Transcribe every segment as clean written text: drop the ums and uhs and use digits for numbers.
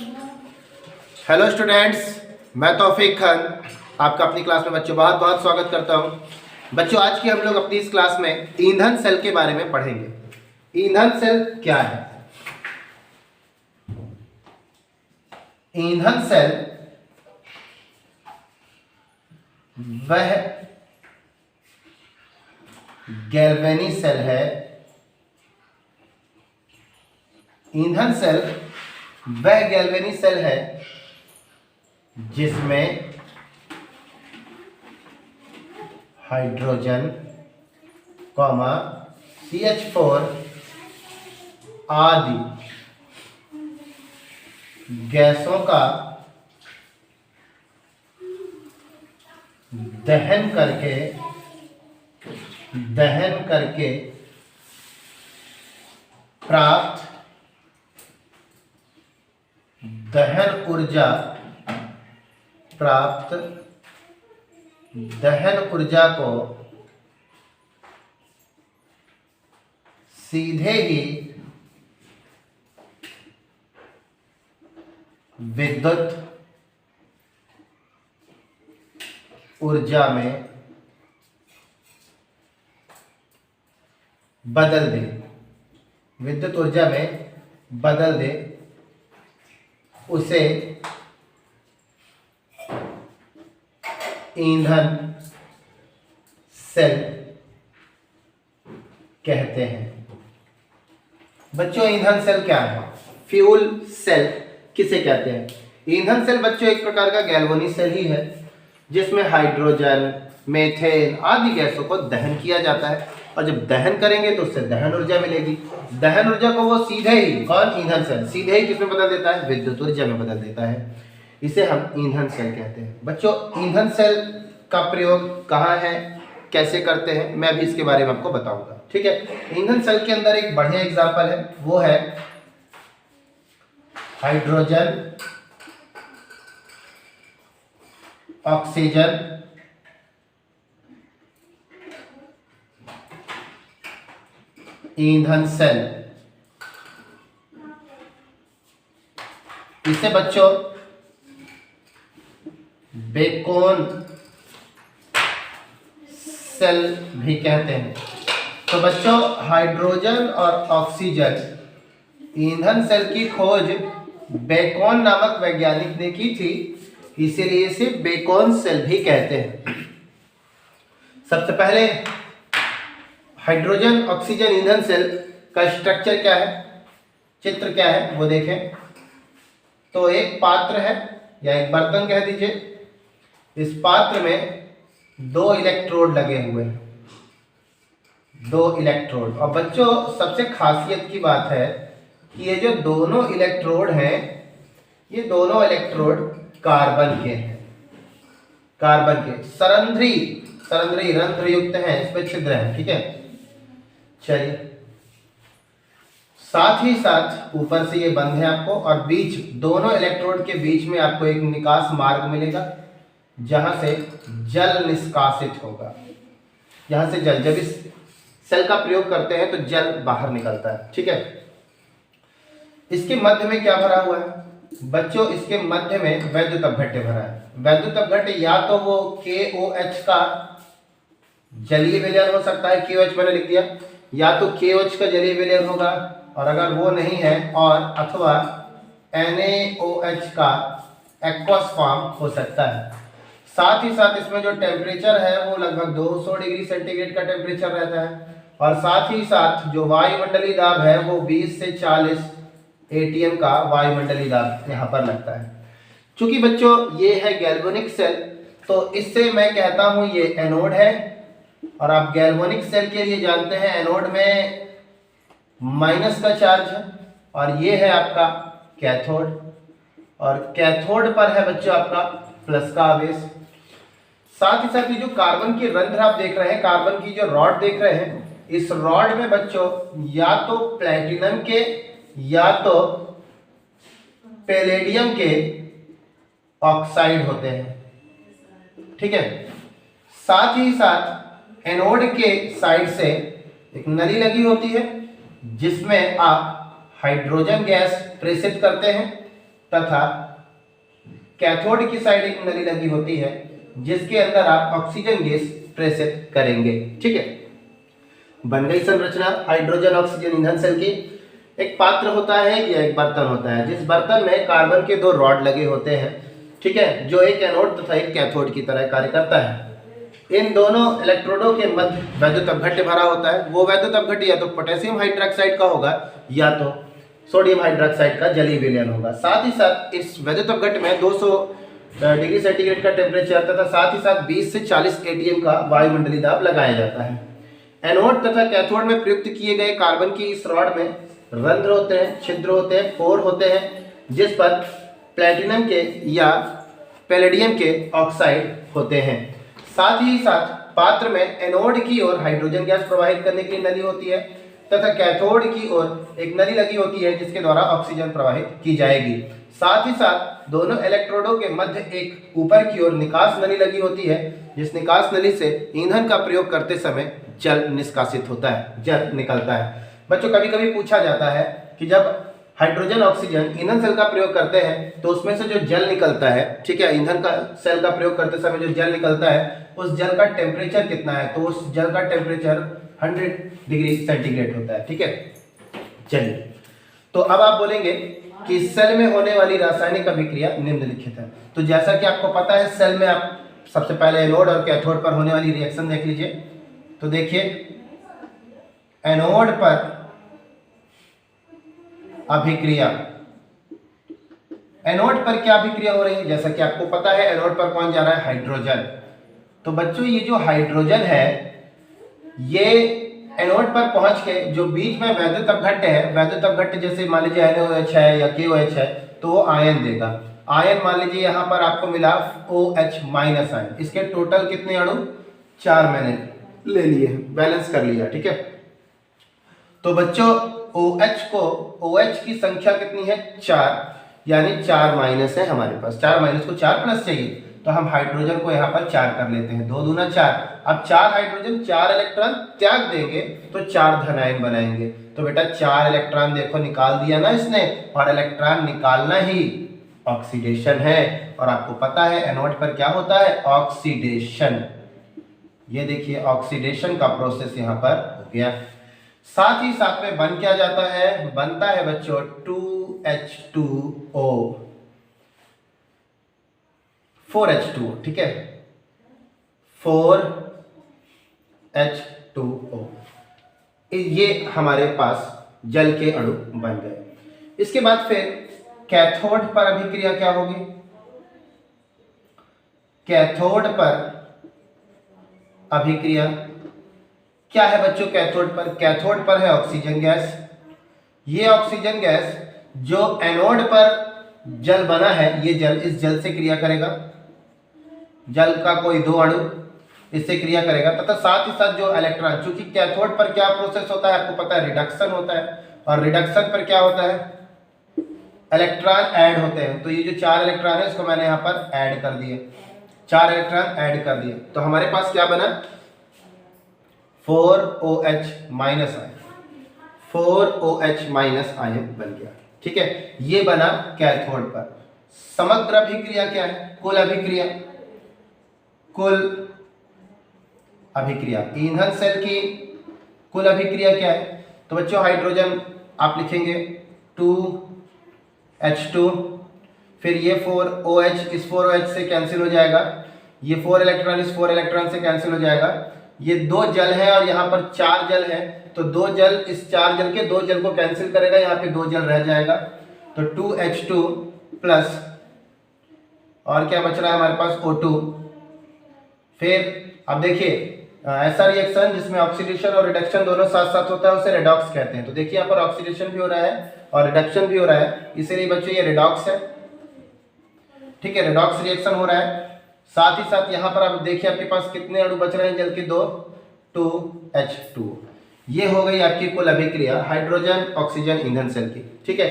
Hello students, मैं तौफीक खान आपका अपनी क्लास में बच्चों बहुत बहुत स्वागत करता हूं। बच्चों, आज की हम लोग अपनी इस क्लास में ईंधन सेल के बारे में पढ़ेंगे। ईंधन सेल क्या है? ईंधन सेल वह गैल्वेनी सेल है। ईंधन सेल वह गैल्वेनी सेल है जिसमें हाइड्रोजन CH4 आदि गैसों का दहन करके प्राप्त दहन ऊर्जा को सीधे ही विद्युत ऊर्जा में बदल दे, उसे ईंधन सेल कहते हैं। बच्चों, ईंधन सेल क्या है? फ्यूल सेल किसे कहते हैं? ईंधन सेल बच्चों एक प्रकार का गैल्वेनिक सेल ही है जिसमें हाइड्रोजन, मीथेन आदि गैसों को दहन किया जाता है और जब दहन करेंगे तो उससे दहन ऊर्जा मिलेगी। दहन ऊर्जा को वो सीधे ही ईंधन सेल सीधे ही किसमें बदल देता है? विद्युत ऊर्जा में बदल देता है। इसे हम ईंधन सेल कहते हैं। बच्चों, ईंधन सेल का प्रयोग कहाँ है, कैसे करते हैं, मैं भी इसके बारे में आपको बताऊंगा। ठीक है। ईंधन सेल के अंदर एक बढ़िया एग्जांपल है, वो है हाइड्रोजन, ऑक्सीजन, ईंधन सेल। इसे बच्चों बेकोन सेल भी कहते हैं। तो बच्चों, हाइड्रोजन और ऑक्सीजन ईंधन सेल की खोज बेकोन नामक वैज्ञानिक ने की थी, इसीलिए इसे बेकोन सेल भी कहते हैं। सबसे पहले हाइड्रोजन ऑक्सीजन ईंधन सेल का स्ट्रक्चर क्या है, चित्र क्या है वो देखें। तो एक पात्र है या एक बर्तन कह दीजिए। इस पात्र में 2 इलेक्ट्रोड लगे हुए हैं, 2 इलेक्ट्रोड। और बच्चों, सबसे खासियत की बात है कि ये जो दोनों इलेक्ट्रोड हैं, ये दोनों इलेक्ट्रोड कार्बन के हैं। कार्बन के सरंध्री रंध्र युक्त हैं, इसमें छिद्र है। ठीक है, चलिए। साथ ही साथ ऊपर से ये बंद है आपको, और बीच दोनों इलेक्ट्रोड के बीच में आपको एक निकास मार्ग मिलेगा जहां से जल निष्कासित होगा। यहां से जल, जब इस सेल का प्रयोग करते हैं तो जल बाहर निकलता है। ठीक है। इसके मध्य में क्या भरा हुआ है बच्चों? इसके मध्य में वैद्युत अपघट्य भरा है। वैद्युत अपघट्य या तो वो KOH का जलीय विलयन हो सकता है, KOH मैंने लिख दिया, या तो KOH का जलीय विलयन होगा, और अगर वो नहीं है और अथवा NaOH का एक्वस फॉर्म हो सकता है। साथ ही साथ इसमें जो टेम्परेचर है वो लगभग 200 डिग्री सेंटीग्रेड का टेम्परेचर रहता है, और साथ ही साथ जो वायुमंडलीय दाब है वो 20 से 40 ATM का वायुमंडलीय दाब यहाँ पर लगता है। चूंकि बच्चों ये है गैल्वेनिक सेल, तो इससे मैं कहता हूँ ये एनोड है, और आप गैल्वेनिक सेल के लिए जानते हैं एनोड में माइनस का चार्ज है, और ये है आपका कैथोड, और कैथोड पर है बच्चों आपका प्लस का आवेश। साथ ही साथ ये जो कार्बन की रंध्र आप देख रहे हैं, कार्बन की जो रॉड देख रहे हैं, इस रॉड में बच्चों या तो प्लेटिनम के या तो पैलेडियम के ऑक्साइड होते हैं। ठीक है। साथ ही साथ एनोड के साइड से एक नली लगी होती है जिसमें आप हाइड्रोजन गैस प्रेषित करते हैं, तथा कैथोड की साइड एक नली लगी होती है जिसके अंदर आप ऑक्सीजन गैस प्रेषित करेंगे। ठीक है, बन गई संरचना हाइड्रोजन ऑक्सीजन ईंधन सेल की। एक पात्र होता है या एक बर्तन होता है, जिस बर्तन में कार्बन के 2 रॉड लगे होते हैं, ठीक है, जो एक एनोड तथा एक कैथोड की तरह कार्य करता है। इन दोनों इलेक्ट्रोडों के मध्य वैद्युत अपघट्य भरा होता है। वो वैद्युत अपघट्य या तो पोटेशियम हाइड्रोक्साइड का होगा या तो सोडियम हाइड्रोक्साइड का जलीय विलयन होगा। साथ ही साथ इस वैद्युत अपघट्य में 200 डिग्री सेंटीग्रेड का टेम्परेचर तथा साथ ही साथ 20 से 40 एटीएम का वायुमंडलीय दाब लगाया जाता है। एनोड तथा कैथोड में प्रयुक्त किए गए कार्बन की इस रॉड में रंध्र होते हैं, छिद्र होते हैं, पोर होते हैं, जिस पर प्लेटिनम के या पैलेडियम के ऑक्साइड होते हैं। साथ ही साथ पात्र में एनोड की ओर हाइड्रोजन गैस प्रवाहित करने के लिए नली होती है तथा कैथोड की ओर एक नली लगी होती है जिसके द्वारा ऑक्सीजन प्रवाहित की जाएगी। साथ ही साथ दोनों इलेक्ट्रोडों के मध्य एक ऊपर की ओर निकास नली लगी होती है, जिस निकास नली से ईंधन का प्रयोग करते समय जल निष्कासित होता है, जल निकलता है। बच्चों, कभी कभी पूछा जाता है कि जब हाइड्रोजन ऑक्सीजन ईंधन सेल का प्रयोग करते हैं तो उसमें से जो जल निकलता है, ठीक है, ईंधन का सेल का प्रयोग करते समय जो जल निकलता है उस जल का टेम्परेचर कितना है, तो उस जल का टेम्परेचर 100 डिग्री सेंटीग्रेड होता है। ठीक है, चलिए, तो अब आप बोलेंगे कि सेल में होने वाली रासायनिक अभिक्रिया निम्नलिखित है। तो जैसा कि आपको पता है, सेल में आप सबसे पहले एनोड और कैथोड पर होने वाली रिएक्शन देख लीजिए। तो देखिए, एनोड पर अभिक्रिया, एनोड पर क्या अभिक्रिया हो रही है, जैसा कि आपको पता है एनोड पर कौन जा रहा है, हाइड्रोजन। तो बच्चों, ये जो हाइड्रोजन है ये एनोड पर पहुंच के जो बीच में वैद्युत अपघट्य है, वैद्युत अपघट्य जैसे मान लीजिए NaOH है या KOH है, तो वो आयन देगा। आयन मान लीजिए यहाँ पर आपको मिला OH- आयन। इसके टोटल कितने अणु, 4 मैंने ले लिए, बैलेंस कर लिया। ठीक है, तो बच्चों OH की संख्या कितनी है, 4, यानी 4 माइनस है हमारे पास। 4 माइनस को 4 प्लस चाहिए, तो हम हाइड्रोजन को यहाँ पर 4 कर लेते हैं। 2 दूना 4। अब 4 हाइड्रोजन 4 इलेक्ट्रॉन त्याग देंगे तो 4 धनायन बनाएंगे। तो बेटा 4 इलेक्ट्रॉन देखो निकाल दिया ना इसने, और इलेक्ट्रॉन निकालना ही ऑक्सीडेशन है। और आपको पता है एनोड पर क्या होता है, ऑक्सीडेशन। ये देखिए ऑक्सीडेशन का प्रोसेस यहाँ पर हो गया। साथ ही साथ में बन क्या जाता है, बनता है बच्चों 2H2O, 4H2O। ठीक है, 4H2O, ये हमारे पास जल के अणु बन गए। इसके बाद फिर कैथोड पर अभिक्रिया क्या होगी, कैथोड पर अभिक्रिया क्या है बच्चों, कैथोड पर है ऑक्सीजन गैस। ये ऑक्सीजन गैस जो एनोड पर जल बना है, ये जल इस जल से क्रिया करेगा, जल का कोई 2 अणु इससे क्रिया करेगा, तथा साथ ही साथ जो इलेक्ट्रॉन, चूंकि कैथोड पर क्या प्रोसेस होता है आपको पता है, रिडक्शन होता है, और रिडक्शन पर क्या होता है, इलेक्ट्रॉन ऐड होते हैं। तो ये जो 4 इलेक्ट्रॉन है इसको मैंने यहाँ पर ऐड कर दिए, 4 इलेक्ट्रॉन ऐड कर दिए, तो हमारे पास क्या बना, 4OH- आयन, 4OH- आयन बन गया। ठीक है, ये बना कैथोड पर। समग्र अभिक्रिया क्या है, कुल अभिक्रिया, कुल अभिक्रिया, ईंधन सेल की कुल अभिक्रिया क्या है। तो बच्चों हाइड्रोजन आप लिखेंगे 2H2, फिर ये 4OH इस 4OH से कैंसिल हो जाएगा, ये 4 इलेक्ट्रॉन इस 4 इलेक्ट्रॉन से कैंसिल हो जाएगा, ये 2 जल है और यहाँ पर 4 जल है, तो 2 जल इस 4 जल के 2 जल को कैंसिल करेगा, यहाँ पे 2 जल रह जाएगा, तो 2H2 प्लस और क्या बच रहा है हमारे पास, O2। फिर अब देखिए ऐसा रिएक्शन जिसमें ऑक्सीडेशन और रिडक्शन दोनों साथ साथ होता है उसे रेडॉक्स कहते हैं। तो देखिए यहाँ पर ऑक्सीडेशन भी हो रहा है और रिडक्शन भी हो रहा है, इसीलिए बच्चों ये रेडॉक्स है। ठीक है, रेडॉक्स रिएक्शन हो रहा है। साथ ही साथ यहाँ पर आप देखिए आपके पास कितने अणु बच रहे हैं जल के, 2H2। ये हो गई आपकी कुल अभिक्रिया हाइड्रोजन ऑक्सीजन ईंधन सेल की। ठीक है,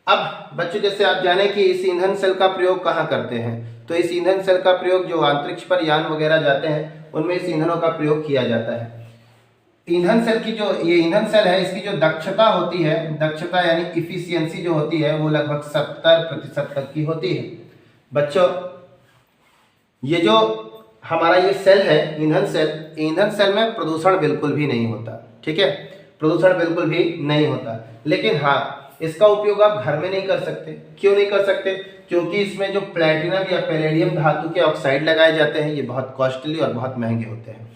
अब बच्चों जैसे आप जाने कि इस ईंधन सेल का प्रयोग कहाँ करते हैं, तो इस ईंधन सेल का प्रयोग जो अंतरिक्ष पर यान वगैरह जाते हैं उनमें इस ईंधनों का प्रयोग किया जाता है। ईंधन सेल की जो ये ईंधन सेल है, इसकी जो दक्षता होती है, दक्षता यानी इफिशियंसी जो होती है वो लगभग 70% तक की होती है। बच्चों ये जो हमारा ये सेल है ईंधन सेल में प्रदूषण बिल्कुल भी नहीं होता, ठीक है, प्रदूषण बिल्कुल भी नहीं होता। लेकिन हाँ, इसका उपयोग आप घर में नहीं कर सकते। क्यों नहीं कर सकते? क्योंकि इसमें जो प्लैटिनम या पैलेडियम धातु के ऑक्साइड लगाए जाते हैं, ये बहुत कॉस्टली और बहुत महंगे होते हैं,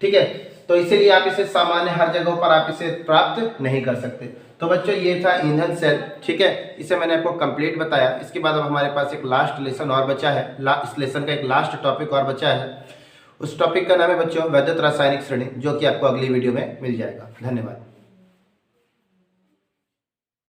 ठीक है। तो इसीलिए आप इसे सामान्य हर जगह पर आप इसे प्राप्त नहीं कर सकते। तो बच्चों ये था ईंधन सेल, ठीक है, इसे मैंने आपको कंप्लीट बताया। इसके बाद अब हमारे पास एक लास्ट लेसन और बचा है, इस लेसन का एक लास्ट टॉपिक और बचा है। उस टॉपिक का नाम है बच्चों वैद्युत रासायनिक श्रेणी, जो कि आपको अगली वीडियो में मिल जाएगा। धन्यवाद।